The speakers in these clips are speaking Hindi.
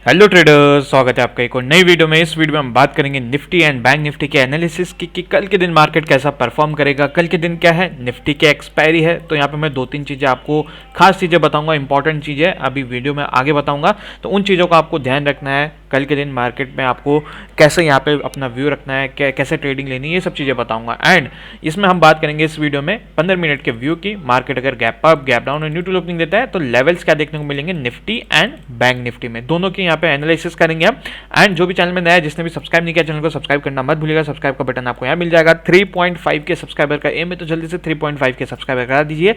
हेलो ट्रेडर्स, स्वागत है आपका एक और नई वीडियो में। इस वीडियो में हम बात करेंगे निफ्टी एंड बैंक निफ्टी के एनालिसिस की कि कल के दिन मार्केट कैसा परफॉर्म करेगा। कल के दिन क्या है, निफ्टी के एक्सपायरी है, तो यहाँ पे मैं 2-3 चीज़ें आपको खास चीज़ें बताऊंगा, इंपॉर्टेंट चीज़ें अभी वीडियो में आगे बताऊंगा। तो उन चीज़ों का आपको ध्यान रखना है। कल के दिन मार्केट में आपको कैसे यहाँ पे अपना व्यू रखना है, कैसे ट्रेडिंग लेनी है, ये सब चीज़ें बताऊंगा। एंड इसमें हम बात करेंगे इस वीडियो में 15 मिनट के व्यू की। मार्केट अगर गैप अप, गैप डाउन और न्यूट्रल ओपनिंग देता है तो लेवल्स क्या देखने को मिलेंगे निफ्टी एंड बैंक निफ्टी में, दोनों की यहाँ पे एनालिसिस करेंगे हम। एंड जो भी चैनल में नया है, जिसने भी सब्सक्राइब नहीं किया चैनल को सब्सक्राइब करना मत भूलिएगा। सब्सक्राइब का बटन आपको यहाँ मिल जाएगा। 3.5 के सब्सक्राइबर का एम है, तो जल्दी से 3.5 के सब्सक्राइबर करा दीजिए।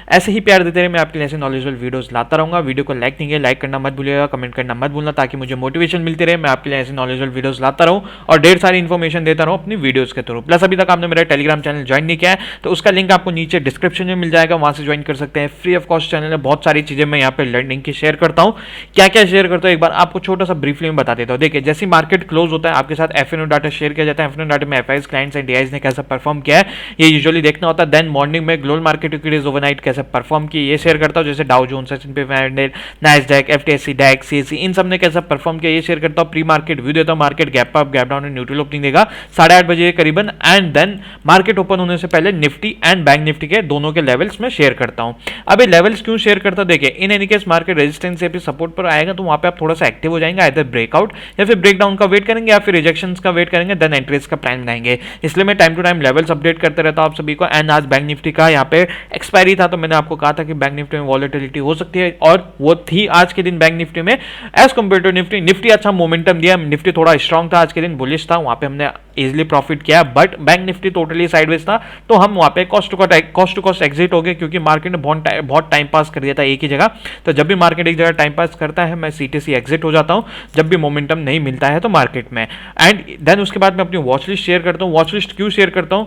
ऐसे ही प्यार देते रहे, मैं आपके लिए ऐसे नॉलेजेबल वीडियोस लाता रहूंगा। वीडियो को लाइक नहीं किया, लाइक करना मत भूलिएगा, कमेंट करना मत भूलना, ताकि मुझे मोटिवेशन मिलती रहे, मैं आपके लिए ऐसे नॉलेजेबल वीडियोस लाता रहूं और ढेर सारी इन्फॉर्मेशन देता रहूं अपनी वीडियोस के थ्रू। प्लस अभी तक आपने मेरा टेलीग्राम चैनल ज्वाइन नहीं किया है तो उसका लिंक आपको नीचे डिस्क्रिप्शन में मिल जाएगा, वहां से ज्वाइन कर सकते हैं। फ्री ऑफ कॉस्ट चैनल है, बहुत सारी चीजें मैं यहाँ पे लर्निंग की शेयर करता हूँ। क्या क्या शेयर करता हूँ एक बार आपको छोटा सा ब्रीफली में बता देता हूँ। देखिए, जैसे मार्केट क्लोज होता है आपके साथ एफएनओ डाटा शेयर किया जाता है। एफएनओ डाटा में एफआईज, क्लाइंट्स एंड डीआईज ने कैसा परफॉर्म किया है ये यूजुअली देखना होता है। देन मॉर्निंग में ग्लोबल मार्केट इक्विटीज ओवरनाइट कैसे परफॉर्म की ये शेयर करता हूँ, जैसे डाउ जोन्स, एस&पी 500, नैस्डैक, एफटीएसई, डैक्स, सीएसई, इन सब ने कैसा परफॉर्म किया ये शेयर करता हूँ। प्री मार्केट व्यू देता हूँ, market gap up, gap down, neutral opening देगा 8:30 बजे करीबन। एंड देन मार्केट ओपन होने से पहले निफ्टी एंड बैंक निफ्टी के दोनों के लेवल्स में शेयर करता हूं। अब ये लेवल्स क्यों शेयर करता हूं, देखिए in any case market resistance से भी सपोर्ट पर आएगा तो वहां पे आप थोड़ा सा एक्टिव हो जाएंगे, आइदर ब्रेकआउट या फिर ब्रेकडाउन का वेट करेंगे या फिर रिजेक्शंस का वेट करेंगे, देन एंट्रीज का प्लान बनाएंगे। इसलिए मैं time to time levels update करते रहता हूं आप सभी को। एंड आज बैंक निफ्टी का यहाँ पे एक्सपायरी था, तो मैंने आपको कहा था कि बैंक निफ्टी में वॉलेटिलिटी हो सकती है, और वो थी आज के दिन बैंक निफ्टी में as compare to Nifty. Nifty अच्छा मोमेंटम दिया, निफ्टी थोड़ा स्ट्रॉन्ग था आज के दिन, बुलिश था, वहां पे हमने इजिली प्रॉफिट किया। But bank Nifty totally sideways था, तो हम वहां पे कॉस्ट टू कॉस्ट एग्जिट हो गए, क्योंकि मार्केट ने बहुत टाइम पास कर दिया था एक ही जगह। तो जब भी मार्केट एक जगह टाइम पास करता है मैं सीटीसी एग्जिट हो जाता हूं, जब भी मोमेंटम नहीं मिलता है तो मार्केट में। एंड देन उसके बाद मैं अपनी वॉच लिस्ट शेयर करता हूं। वॉच लिस्ट क्यों शेयर करता हूं,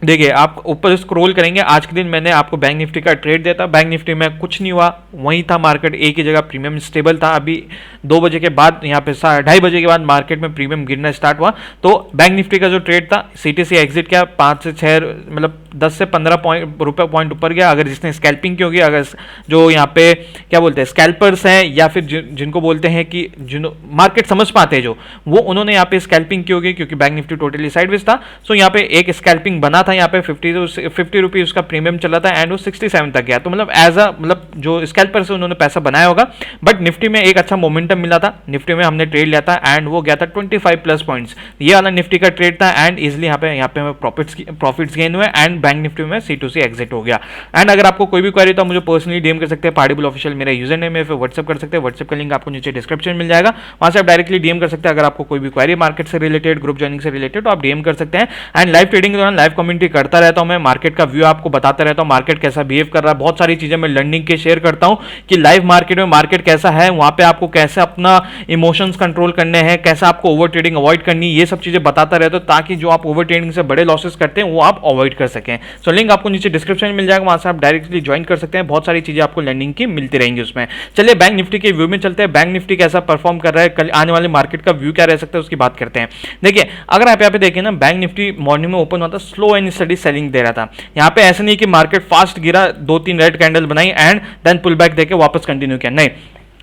देखिए आप ऊपर स्क्रॉल करेंगे, आज के दिन मैंने आपको बैंक निफ्टी का ट्रेड दिया था। बैंक निफ्टी में कुछ नहीं हुआ, वहीं था मार्केट एक ही जगह, प्रीमियम स्टेबल था। अभी 2 बजे के बाद यहाँ पे 2:30 बजे के बाद मार्केट में प्रीमियम गिरना स्टार्ट हुआ, तो बैंक निफ्टी का जो ट्रेड था सीटीसी एग्जिट किया, 5 से 6 मतलब 10 से 15 पॉइंट ऊपर गया। अगर जिसने स्कैल्पिंग की होगी, अगर जो यहाँ पे क्या बोलते हैं स्कैल्पर्स हैं या फिर जिनको बोलते हैं कि जिन मार्केट समझ पाते हैं जो, वो उन्होंने यहाँ पे स्कैल्पिंग की होगी, क्योंकि बैंक निफ्टी टोटली साइडवेज था। सो यहाँ पे एक स्कैल्पिंग बना था, यहाँ पे 50 रुपीज उसका प्रीमियम चला था एंड वो 67 तक गया। तो मतलब एज अ मतलब जो स्कैल्पर से उन्होंने पैसा बनाया होगा। बट निफ्टी में एक अच्छा मोमेंटम मिला था, निफ्टी में हमने ट्रेड लिया था एंड वो गया था 25 प्लस पॉइंट्स। ये वाला निफ्टी का ट्रेड था एंड इजिली यहाँ पे हमें प्रॉफिट्स गेन हुए एंड बैंक निफ्टी में C2C एग्जिट हो गया। एंड अगर आपको कोई भी क्वेरी तो मुझे पर्सनली डीएम कर सकते हैं, पार्टीबुल ऑफिशियल मेरा यूजर नेम है, फिर व्हाट्सएप कर सकते हैं। व्हाट्सएप का लिंक आपको नीचे डिस्क्रिप्शन में मिल जाएगा, वहां से आप डायरेक्टली डीएम कर सकते हैं। अगर आपको कोई भी क्वेरी मार्केट से रिलेटेड, ग्रुप ज्वाइनिंग से रिलेटेड, तो आप डीएम कर सकते हैं। एंड लाइव ट्रेडिंग के दौरान लाइव कमेंट्री करता रहता हूं मैं, मार्केट का व्यू आपको बताता रहता हूं, मार्केट कैसा बिहेव कर रहा है। बहुत सारी चीजें मैं लर्निंग के शेयर करता हूं कि लाइव मार्केट में मार्केट कैसा है, वहां पे आपको कैसे अपना इमोशंस कंट्रोल करने हैं, कैसे आपको ओवर ट्रेडिंग अवॉइड करनी, ये सब चीजें बताता रहता हूं, ताकि जो आप ओवर ट्रेडिंग से बड़े लॉसेस करते हैं वो आप अवॉइड कर सकें। सो लिंक आपको नीचे डिस्क्रिप्शन में मिल जाएगा, वहां से आप डायरेक्टली ज्वाइन कर सकते हैं। बहुत सारी चीजें आपको लर्निंग की मिलती रहेंगी उसमें। चलिए बैंक निफ्टी के व्यू में चलते हैं, बैंक निफ्टी कैसा परफॉर्म कर रहा है, कल आने वाले मार्केट का व्यू क्या रह सकता है उसकी बात करते हैं। देखिए अगर आप यहाँ पे देखें ना, बैंक निफ्टी मॉर्निंग में ओपन हुआ था, slow and study selling they रहा था। यहाँ पे ऐसा नहीं कि मार्केट फास्ट गिरा, 2-3 रेड कैंडल बनाई एंड देन पुल बैक देके वापस कंटिन्यू किया, नहीं।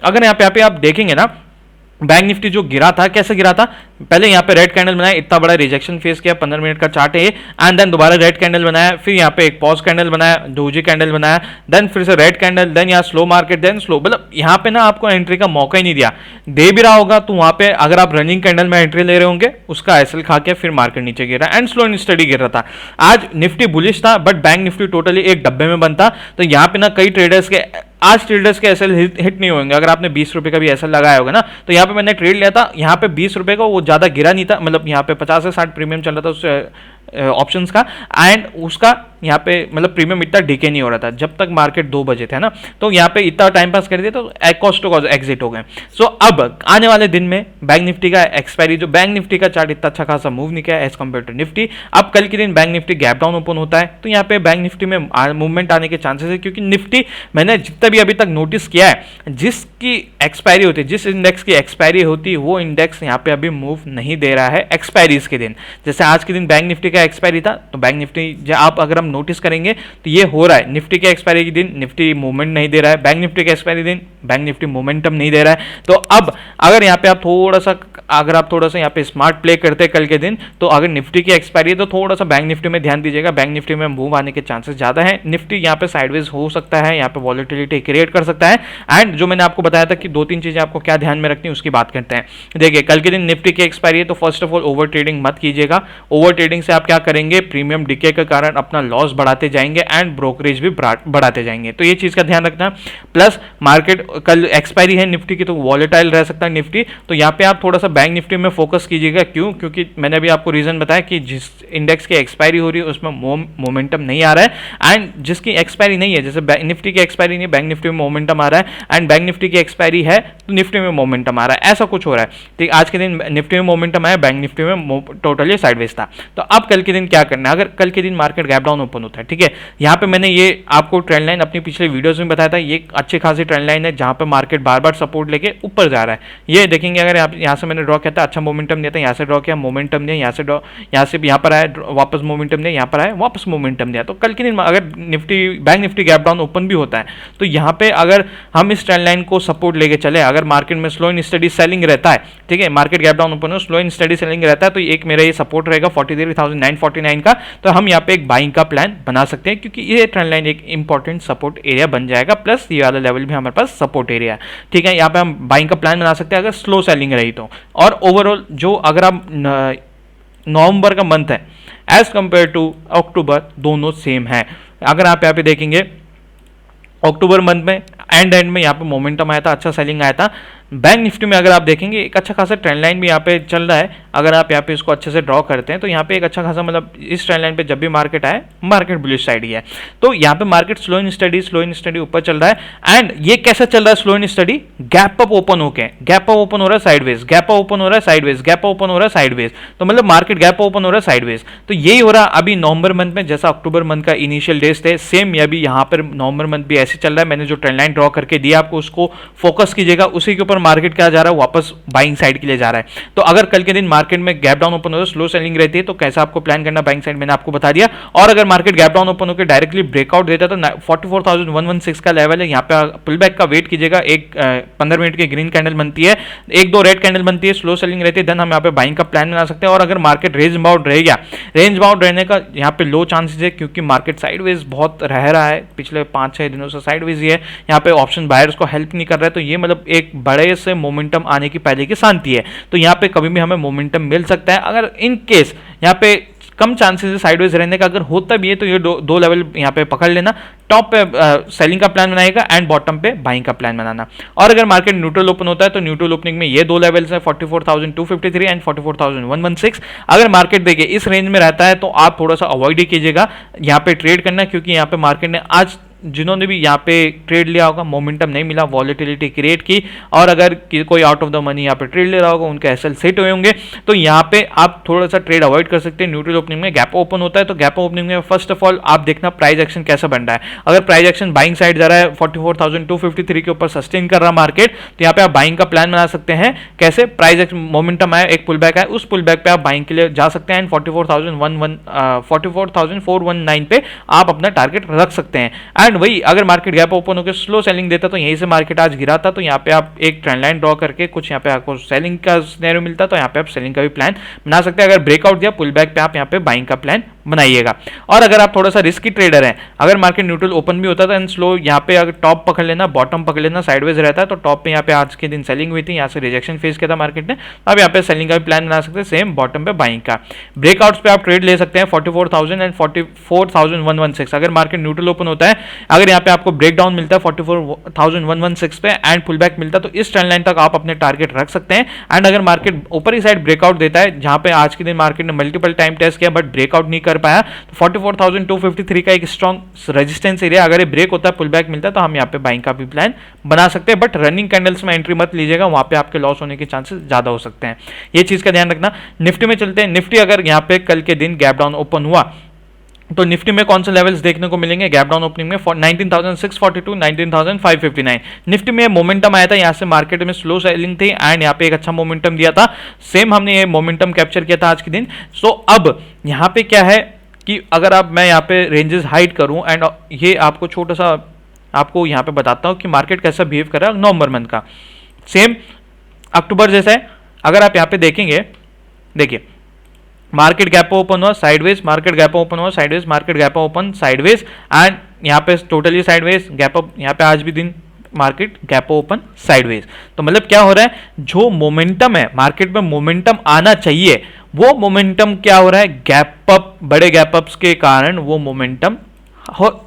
अगर यहाँ पे आप देखेंगे ना, बैंक निफ्टी जो गिरा था, कैसे गिरा था, पहले यहाँ पे रेड कैंडल बनाया, इतना बड़ा रिजेक्शन फेस किया, 15 मिनट का चार्ट है, एंड देन दोबारा रेड कैंडल बनाया, फिर यहाँ पे एक पॉज कैंडल बनाया, डोजी कैंडल बनाया, देन फिर से रेड कैंडल, देन यहाँ स्लो मार्केट, देन स्लो। मतलब यहाँ पे ना आपको एंट्री का मौका ही नहीं दिया। दे भी रहा होगा तो वहां पे अगर आप रनिंग कैंडल में एंट्री ले रहे होंगे, उसका एसएल खा के फिर मार्केट नीचे गिरा एंड स्लो एंड स्टडी गिर रहा था। आज निफ्टी बुलिश था, बट बैंक निफ्टी टोटली एक डब्बे में बनता। तो यहाँ पे ना कई ट्रेडर्स के आज ट्रेडर्स के एसएल हिट नहीं होंगे। अगर आपने 20 रुपए का भी एसएल लगाया होगा ना, तो यहाँ पे मैंने ट्रेड लिया था, यहाँ पे 20 रुपए का, वो ज्यादा गिरा नहीं था, मतलब यहाँ पे 50 से 60 प्रीमियम चल रहा था उस ऑप्शंस का, एंड उसका यहाँ पे मतलब प्रीमियम इतना डीके नहीं हो रहा था जब तक मार्केट 2 बजे थे ना। तो यहाँ पे इतना टाइम पास कर दिया तो कॉस्ट टू कॉस्ट एग्जिट हो गए। सो अब आने वाले दिन में बैंक निफ्टी का एक्सपायरी, जो बैंक निफ्टी का चार्ट इतना अच्छा खासा मूव नहीं किया एज कम्पेयर टू निफ्टी। अब कल के दिन bank Nifty gap down open होता है, तो यहाँ पे बैंक निफ्टी में मूवमेंट आने के चांसेस है, क्योंकि निफ्टी मैंने जितना भी अभी तक नोटिस किया है, जिसकी एक्सपायरी होती है, जिस इंडेक्स की एक्सपायरी होती है, वो इंडेक्स यहाँ पे अभी मूव नहीं दे रहा है एक्सपायरीज के दिन। जैसे आज के दिन बैंक निफ्टी का एक्सपायरी था, तो बैंक निफ्टी आप अगर हम नोटिस करेंगे तो ये हो रहा है, निफ्टी के एक्सपायरी के दिन निफ्टी मूवमेंट नहीं दे रहा है, बैंक निफ्टी के एक्सपायरी दिन बैंक निफ्टी मोमेंटम नहीं दे रहा है। तो अब अगर यहाँ पे आप थोड़ा सा यहाँ पे स्मार्ट प्ले करते हैं कल के दिन, तो अगर निफ्टी की एक्सपायरी है तो थोड़ा सा बैंक निफ्टी में ध्यान दीजिएगा, बैंक निफ्टी में मूव आने के चांसेस ज्यादा है। निफ्टी यहाँ पे साइडवेज हो सकता है, यहाँ पे वॉलेटिलिटी क्रिएट कर सकता है। एंड जो मैंने आपको बताया था कि 2-3 चीजें आपको क्या ध्यान में रखनी है उसकी बात करते हैं। देखिए कल के दिन निफ्टी की एक्सपायरी है, तो first of all over trading मत कीजिएगा। ओवर ट्रेडिंग से आप क्या करेंगे, प्रीमियम डिके के कारण अपना लॉस बढ़ाते जाएंगे एंड ब्रोकरेज भी बढ़ाते जाएंगे, तो ये चीज का ध्यान रखना। प्लस मार्केट कल एक्सपायरी है निफ्टी की, तो वॉलेटाइल रह सकता है निफ्टी, तो यहाँ पे आप थोड़ा सा बैंक निफ्टी में फोकस कीजिएगा। क्यों? क्योंकि मैंने अभी आपको रीजन बताया कि जिस इंडेक्स की एक्सपायरी हो रही है उसमें मोमेंटम नहीं आ रहा है, एंड जिसकी एक्सपायरी नहीं है, जैसे निफ्टी की एक्सपायरी नहीं है, बैंक निफ्टी में मोमेंटम आ रहा है, एंड बैंक निफ्टी की एक्सपायरी है तो निफ्टी में मोमेंटम आ रहा है, ऐसा कुछ हो रहा है। ठीक, आज के दिन निफ्टी में मोमेंटम आया, बैंक निफ्टी में टोटली साइडवेज था। तो अब कल के दिन क्या करना है, अगर कल के दिन मार्केट गैप डाउन ओपन होता है, ठीक है, यहाँ पे मैंने ये आपको ट्रेंड लाइन अपनी पिछले वीडियोस में बताया था, ये अच्छी खासी ट्रेंड लाइन है जहां पे मार्केट बार बार सपोर्ट लेके ऊपर जा रहा है। ये देखेंगे, अगर यहाँ से मैंने ड्रॉ किया था, अच्छा मोमेंटम दिया था, यहाँ से ड्रॉ किया, मोमेंटम दिया, यहाँ से ड्रॉ, यहाँ से यहाँ पर आया, वापस मोमेंटम दिया, यहाँ पर आया, वापस मोमेंटम दिया। तो कल के दिन अगर Nifty bank Nifty gap down open भी होता है, तो यहाँ पे अगर हम इस ट्रेंड लाइन को सपोर्ट लेके चले, अगर मार्केट में स्लो एंड स्टडी सेलिंग रहता है, ठीक है, मार्केट गैप डाउन ओपन हो, स्लो एंड स्टडी सेलिंग रहता है, तो एक मेरा ये सपोर्ट रहेगा 43,949 का, तो हम यहाँ पे एक बाइंग का प्लान बना सकते हैं, क्योंकि ये ट्रेंड लाइन एक इंपॉर्टेंट सपोर्ट एरिया बन जाएगा। प्लस ये वाला लेवल भी हमारे पास सपोर्ट एरिया है, ठीक है, यहाँ पे हम बाइंग का प्लान बना सकते हैं अगर स्लो सेलिंग रही तो। और ओवरऑल जो अगर आप नवंबर का मंथ है एज कंपेयर टू अक्टूबर, दोनों सेम है। अगर आप यहाँ पे देखेंगे अक्टूबर मंथ में एंड में यहाँ पे मोमेंटम आया था, अच्छा सेलिंग आया था। बैंक निफ्टी में अगर आप देखेंगे एक अच्छा खासा ट्रेंड लाइन भी यहाँ पे चल रहा है, अगर आप यहाँ पे इसको अच्छे से ड्रॉ करते हैं तो यहाँ पे एक अच्छा खासा, मतलब इस ट्रेंड लाइन पे जब भी मार्केट आए, मार्केट बुलिश साइड ही है। तो यहाँ पे मार्केट स्लो एंड स्टडी ऊपर चल रहा है। एंड ये कैसा चल रहा है slow and study, gap up open होके, गैप अप ओपन हो रहा है साइडवेज, गैप अप ओपन हो रहा है साइडवेज, गैप अप ओपन हो रहा है साइडवेज, तो मतलब मार्केट गैप ओपन हो रहा है साइडवेज। तो यही हो रहा अभी नवंबर मंथ में, जैसा अक्टूबर मंथ का इनिशियल डेज थे, सेम अभी यहाँ पर नवंबर मंथ भी ऐसे चल रहा है। मैंने जो ट्रेंड लाइन ड्रॉ करके दिया आपको, उसको फोकस कीजिएगा, उसी के ऊपर मार्केट क्या जा रहा है, वापस बाइंग साइड के लिए जा रहा है। तो अगर कल के दिन मार्केट में गैप डाउन ओपन हो, स्लो सेलिंग रहती है, तो कैसा आपको प्लान करना बाइंग साइड मैंने आपको बता दिया। और अगर मार्केट गैप डाउन ओपन होकर डायरेक्टली ब्रेकआउट देता है तो 44,116 का लेवल है, यहाँ पे पुल बैक का वेट कीजिएगा। एक 15 मिनट की ग्रीन कैंडल बनती है, 1-2 रेड कैंडल बनती है, स्लो सेलिंग रहती है, देन हम यहाँ पे बाइंग का प्लान बना सकते हैं। और अगर मार्केट रेंज बाउंड रह गया, रेंज बाउंड रहने का यहाँ पे लो चांसेस है, क्योंकि मार्केट साइडवेज बहुत रह रहा है, पिछले 5-6 दिनों से साइडवेज ही है, यहाँ पे ऑप्शन बायर्स को हेल्प नहीं कर रहा है। तो ये मतलब एक बड़े से मोमेंटम आने की पहले की शांति है, तो यहाँ पे कभी भी हमें मोमेंटम मिल सकता है। अगर इन केस यहाँ पे कम चांसेस है साइडवेज रहने का, अगर होता भी है तो ये दो लेवल यहाँ पे पकड़ लेना, टॉप पे सेलिंग का प्लान बनाएगा एंड बॉटम पे बाइंग का प्लान बनाना। और अगर मार्केट न्यूट्रल ओपन होता है तो न्यूट्रल ओपनिंग में ये दो लेवल्स है 44,253 एंड 44,116। अगर मार्केट देखिए इस रेंज में रहता है तो आप थोड़ा सा अवॉइड ही कीजिएगा यहाँ पे ट्रेड करना, क्योंकि यहाँ पे मार्केट ने आज जिन्होंने भी यहाँ पे ट्रेड लिया होगा, मोमेंटम नहीं मिला, वॉलेटिलिटी क्रिएट की, और अगर कोई आउट ऑफ द मनी यहाँ पे ट्रेड ले रहा होगा, उनके एसएल सेट हुए होंगे, तो यहाँ पे आप थोड़ा सा ट्रेड अवॉइड कर सकते हैं। न्यूट्रल ओपनिंग में गैप ओपन होता है, तो गैप ओपनिंग में फर्स्ट ऑफ ऑल आप देखना प्राइस एक्शन कैसा बन रहा है। अगर प्राइस एक्शन बाइंग साइड जा रहा है, 44,253 के ऊपर सस्टेन कर रहा मार्केट, तो यहाँ पे आप बाइंग का प्लान बना सकते हैं। कैसे? प्राइस मोमेंटम आया, एक पुल बैक आया, उस पुल बैक पे आप बाइंग के लिए जा सकते हैं। 44,419 पे आप अपना टारगेट रख सकते हैं। एंड वही अगर मार्केट गैप ओपन होकर स्लो सेलिंग देता तो यहीं से मार्केट आज गिरा था, तो यहाँ पे आप एक ट्रेंड लाइन ड्रॉ करके कुछ यहाँ पे आपको सेलिंग का सिनेरियो मिलता, तो यहाँ पे आप सेलिंग का भी प्लान बना सकते हैं। अगर ब्रेकआउट दिया पुल बैक पे, आप यहाँ पे बाइंग का प्लान बनाइएगा। और अगर आप थोड़ा सा रिस्की ट्रेडर हैं, अगर मार्केट न्यूट्रल ओपन भी होता था एंड स्लो, यहाँ पे अगर टॉप पकड़ लेना, बॉटम पकड़ लेना, साइडवेज रहता है, तो टॉप पे यहाँ पे आज के दिन सेलिंग हुई थी, यहाँ से रिजेक्शन फेस किया था मार्केट ने, अब यहाँ पे सेलिंग का भी प्लान बना सकते हैं। सेम बॉटम पे बाइंग का, ब्रेकआउट्स पे आप ट्रेड ले सकते हैं 44,000 एंड 44,116। अगर मार्केट न्यूट्रल ओपन होता है, अगर यहाँ पे आपको ब्रेक डाउन मिलता है 44,116 पे एंड पुल बैक मिलता है, तो इस ट्रेंड लाइन तक आप अपने टारगेट रख सकते हैं। एंड अगर मार्केट ऊपर ही साइड ब्रेकआउट देता है, जहां पे आज के दिन मार्केट ने मल्टीपल टाइम टेस्ट किया बट ब्रेकआउट नहीं कर पाया, तो 44,253 का एक स्ट्रॉन्ग रेजिस्टेंस एरिया, अगर ये ब्रेक होता है, पुल बैक मिलता है, तो हम यहाँ पे बाइंग का भी प्लान बना सकते हैं। बट रनिंग कैंडल्स में एंट्री मत लीजिएगा, वहां पे आपके लॉस होने के चांसेस ज्यादा हो सकते हैं, ये चीज का ध्यान रखना। निफ्टी में चलते हैं। निफ्टी अगर यहाँ पे कल के दिन गैप डाउन ओपन हुआ, तो निफ्टी में कौन से लेवल्स देखने को मिलेंगे गैप डाउन ओपनिंग में 19,642, 19,559। निफ्टी में मोमेंटम आया था, यहाँ से मार्केट में स्लो सेलिंग थी एंड यहाँ पे एक अच्छा मोमेंटम दिया था। सेम हमने ये मोमेंटम कैप्चर किया था आज के दिन। सो अब यहाँ पे क्या है कि अगर मैं यहाँ पे रेंजेस हाइड करूँ एंड ये आपको छोटा सा आपको यहाँ पे बताता हूँ कि मार्केट कैसा बिहेव कर रहा है नवंबर मंथ का। सेम अक्टूबर जैसा है। अगर आप यहाँ पे देखेंगे, देखिए मार्केट गैप ओपन हुआ साइडवेज, मार्केट गैप ओपन हुआ sideways, market gap open sideways and यहाँ पे टोटली साइडवेज गैप अप। यहाँ पे आज भी दिन मार्केट गैप ओपन साइडवेज। तो मतलब क्या हो रहा है, जो मोमेंटम है मार्केट में मोमेंटम आना चाहिए वो मोमेंटम क्या हो रहा है, गैप अप, बड़े गैप अप्स के कारण वो मोमेंटम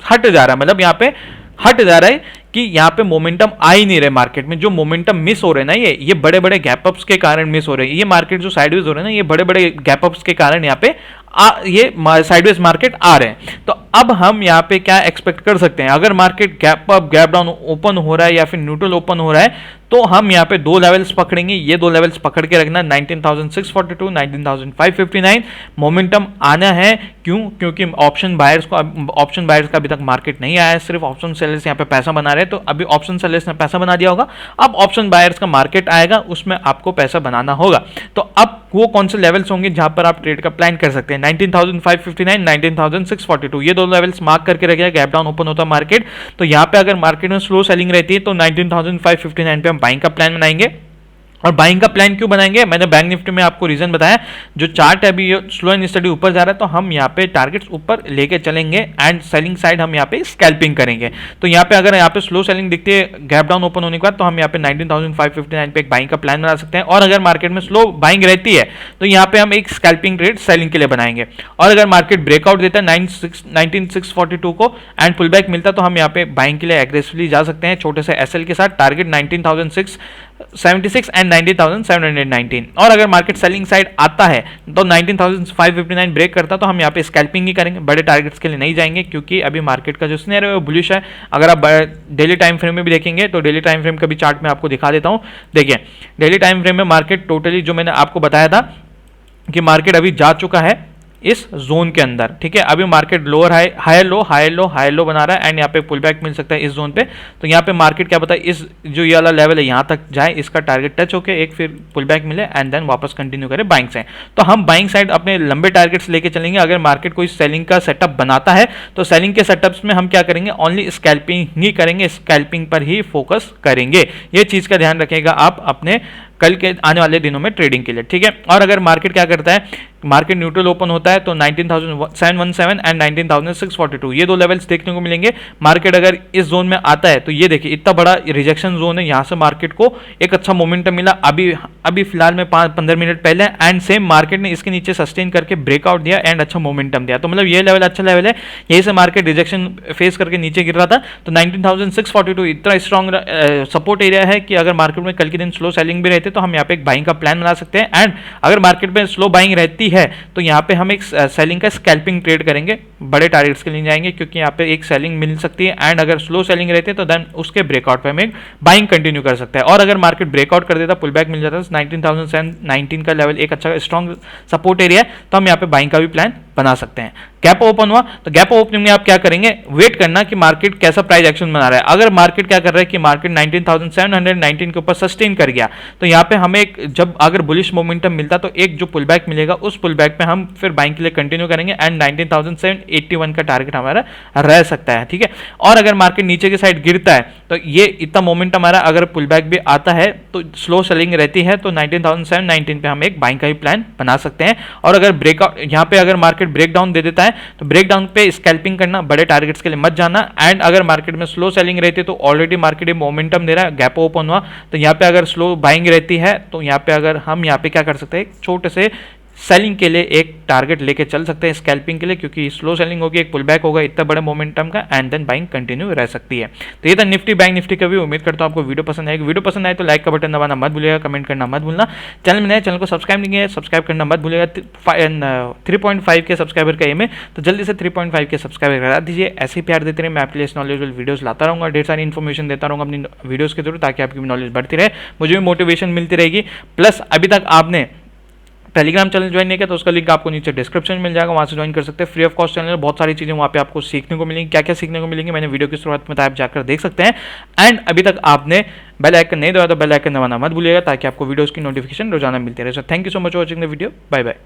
हट जा रहा है। मतलब यहाँ पे हट जा रहा है कि यहाँ पे मोमेंटम आ ही नहीं रहे मार्केट में। जो मोमेंटम मिस हो रहे हैं ना ये बड़े बड़े गैप अप्स के कारण मिस हो रहे हैं। ये मार्केट जो साइडवेज हो रहे हैं ना ये बड़े बड़े गैप अप्स के कारण यहाँ पे ये साइडवेज मार्केट आ रहे हैं। तो अब हम यहाँ पे क्या एक्सपेक्ट कर सकते हैं, अगर market gap up gap down open हो रहा है या फिर न्यूट्रल ओपन हो रहा है तो हम यहाँ पे दो लेवल्स पकड़ेंगे। ये दो लेवल्स पकड़ के रखना 19,642, 19,559। मोमेंटम आना है, क्योंकि ऑप्शन बायर्स का अभी तक मार्केट नहीं आया है, सिर्फ ऑप्शन सेलर्स यहाँ पे पैसा बना रहे हैं। तो अभी ऑप्शन सेलर्स ने पैसा बना दिया होगा, अब ऑप्शन बायर्स का मार्केट आएगा, उसमें आपको पैसा बनाना होगा। तो अब वो कौन से लेवल्स होंगे जहां पर आप ट्रेड का प्लान कर सकते हैं, 19,559, 19,642 ये दो लेवल्स मार्क करके रखिए। गैप डाउन ओपन होता है मार्केट तो यहाँ पे अगर मार्केट में स्लो सेलिंग रहती है तो 19,559 पे हम बाइंग का प्लान बनाएंगे। और बाइंग का प्लान क्यों बनाएंगे, मैंने बैंक निफ्टी में आपको रीजन बताया। जो चार्ट है अभी स्लो एंड स्टडी ऊपर जा रहा है तो हम यहाँ पे टारगेट्स ऊपर लेके चलेंगे एंड सेलिंग साइड हम यहाँ पे स्कैल्पिंग करेंगे। तो यहाँ पे अगर यहाँ पे स्लो सेलिंग दिखती है गैप डाउन ओपन होने के बाद तो हम यहाँ पे 19,559 पे एक बाइंग का प्लान बना सकते हैं। और अगर मार्केट में स्लो बाइंग रहती है तो यहाँ पे हम एक स्कैल्पिंग ट्रेड सेलिंग के लिए बनाएंगे। और अगर मार्केट ब्रेकआउट देता है 19,642 को एंड पुल बैक मिलता है तो हम यहाँ पे बाइंग के लिए एग्रेसिवली जा सकते हैं छोटे से एसएल के साथ। Target 19,676 and 19,719। और अगर मार्केट सेलिंग साइड आता है तो 19,559 ब्रेक करता तो हम यहाँ पे स्कैल्पिंग ही करेंगे, बड़े टारगेट्स के लिए नहीं जाएंगे, क्योंकि अभी मार्केट का जो सिनेरियो है वो बुलिश है। अगर आप डेली टाइम फ्रेम में भी देखेंगे तो डेली टाइम फ्रेम का भी चार्ट में आपको दिखा देता हूँ। देखिए डेली टाइम फ्रेम में मार्केट टोटली जो मैंने आपको बताया था कि मार्केट अभी जा चुका है इस जोन के अंदर, ठीक है। अभी market lower high higher low higher low higher low बना रहा है एंड यहाँ पे पुल बैक मिल सकता है इस जोन पे। तो यहाँ पे मार्केट क्या पता है इस जो ये वाला लेवल है यहाँ तक जाए, इसका टारगेट टच होके एक फिर पुल बैक मिले एंड देन वापस कंटिन्यू करे बाइंग साइड। तो हम बाइंग साइड अपने लंबे टारगेट्स लेके चलेंगे। अगर मार्केट कोई सेलिंग का सेटअप बनाता है तो सेलिंग के सेटअप्स में हम क्या करेंगे, ओनली स्कैल्पिंग ही करेंगे, स्कैल्पिंग पर ही फोकस करेंगे। ये चीज का ध्यान रखिएगा आप अपने कल के आने वाले दिनों में ट्रेडिंग के लिए, ठीक है। और अगर मार्केट क्या करता है, मार्केट न्यूट्रल ओपन होता है तो 19,717 एंड 19,642 ये दो लेवल्स देखने को मिलेंगे। मार्केट अगर इस जोन में आता है तो ये देखिए इतना बड़ा रिजेक्शन जोन है, यहाँ से मार्केट को एक अच्छा मोमेंटम मिला अभी फिलहाल में 5-15 मिनट पहले एंड सेम मार्केट ने इसके नीचे सस्टेन करके ब्रेकआउट दिया एंड अच्छा मोमेंटम दिया। तो मतलब ये लेवल अच्छा लेवल है, यही से मार्केट रिजेक्शन फेस करके नीचे गिर रहा था। तो 19,642 इतना स्ट्रॉन्ग सपोर्ट एरिया है कि अगर मार्केट में कल के दिन स्लो सेलिंग भी रहती तो हम यहाँ पे एक बाइंग का प्लान बना सकते हैं। एंड अगर मार्केट में स्लो बाइंग रहती है तो यहाँ पे हम एक सेलिंग का स्कैल्पिंग ट्रेड करेंगे, बड़े टारगेट्स के लिए जाएंगे, क्योंकि यहाँ पे एक सेलिंग मिल सकती है। एंड अगर स्लो सेलिंग रहती है तो देन उसके ब्रेकआउट पे हम एक बाइंग कंटिन्यू कर सकते हैं। और अगर मार्केट ब्रेकआउट कर देता, पुल बैक मिल जाता है 19,719 का लेवल एक अच्छा स्ट्रॉन्ग सपोर्ट एरिया है, तो हम यहाँ पे बाइंग का भी प्लान बना सकते हैं। गैप ओपन हुआ तो गैप ओपनिंग में आप क्या करेंगे, वेट करना कि मार्केट कैसा प्राइस एक्शन बना रहा है। अगर मार्केट क्या कर रहा है कि मार्केट 19,719 के ऊपर सस्टेन कर गया तो यहाँ पे हमें जब अगर बुलिश मोमेंटम मिलता तो एक जो पुल बैक मिलेगा उस पुल बैक पे हम फिर बाइंग के लिए कंटिन्यू करेंगे एंड 19,781 का टारगेट हमारा रह सकता है, ठीक है। और अगर मार्केट नीचे की साइड गिरता है तो ये इतना मोमेंटम हमारा अगर पुल बैक भी आता है तो स्लो सेलिंग रहती है तो 19,719 पे हम एक बाइंग का भी प्लान बना सकते हैं। और अगर ब्रेकआउट यहाँ पे अगर मार्केट ब्रेकडाउन दे देता है तो ब्रेकडाउन पे स्कैल्पिंग करना, बड़े टारगेट्स के लिए मत जाना। एंड अगर मार्केट में स्लो सेलिंग रहती है तो ऑलरेडी मार्केट मोमेंटम दे रहा है, गैप ओपन हुआ तो यहाँ पे अगर स्लो बाइंग रहती है तो यहाँ पे अगर हम यहाँ पे क्या कर सकते हैं, छोटे से सेलिंग के लिए एक टारगेट लेके चल सकते हैं स्कैल्पिंग के लिए, क्योंकि स्लो सेलिंग होगी, एक पुल बैक होगा इतना बड़े मोमेंटम का एंड देन बाइंग कंटिन्यू रह सकती है। तो ये था निफ्टी बैंक निफ्टी का भी। उम्मीद करता हूं आपको वीडियो पसंद आएगी। वीडियो पसंद आए तो लाइक का बटन दबाना मत भूलिएगा, कमेंट करना मत भूलना। चैनल में नए चैनल को सब्सक्राइब नहीं किया, सब्सक्राइब करना मत भूलिएगा। 3.5 के सब्सक्राइबर का एम है तो जल्दी से 3.5 के सब्सक्राइबर करा दीजिए। ऐसे ही प्यार देते रहे, मैं आपके लिए नॉलेजेबल वीडियोस लाता रहूँगा, ढेर सारी इन्फॉर्मेशन देता रहूँगा अपनी वीडियोस के थ्रू, ताकि आपकी नॉलेज बढ़ती रहे, मुझे भी मोटिवेशन मिलती रहेगी। प्लस अभी तक आपने टेलीग्राम चैनल ज्वाइन नहीं किया तो उसका लिंक आपको नीचे डिस्क्रिप्शन में मिल जाएगा, वहाँ से ज्वाइन कर सकते हैं। फ्री ऑफ कॉस्ट चैनल, बहुत सारी चीज़ें वहाँ पे आपको सीखने को मिलेंगी। क्या क्या सीखने को मिलेंगी मैंने वीडियो की शुरुआत में बताया, आप जाकर देख सकते हैं। एंड अभी तक आपने बेल आइकन नहीं दबाया तो बेल आइकन दबाना मत भूलिएगा, ताकि आपको वीडियोज़ की नोटिफिकेशन रोजाना मिलती रहे। So thank you so much for watching the video, bye bye.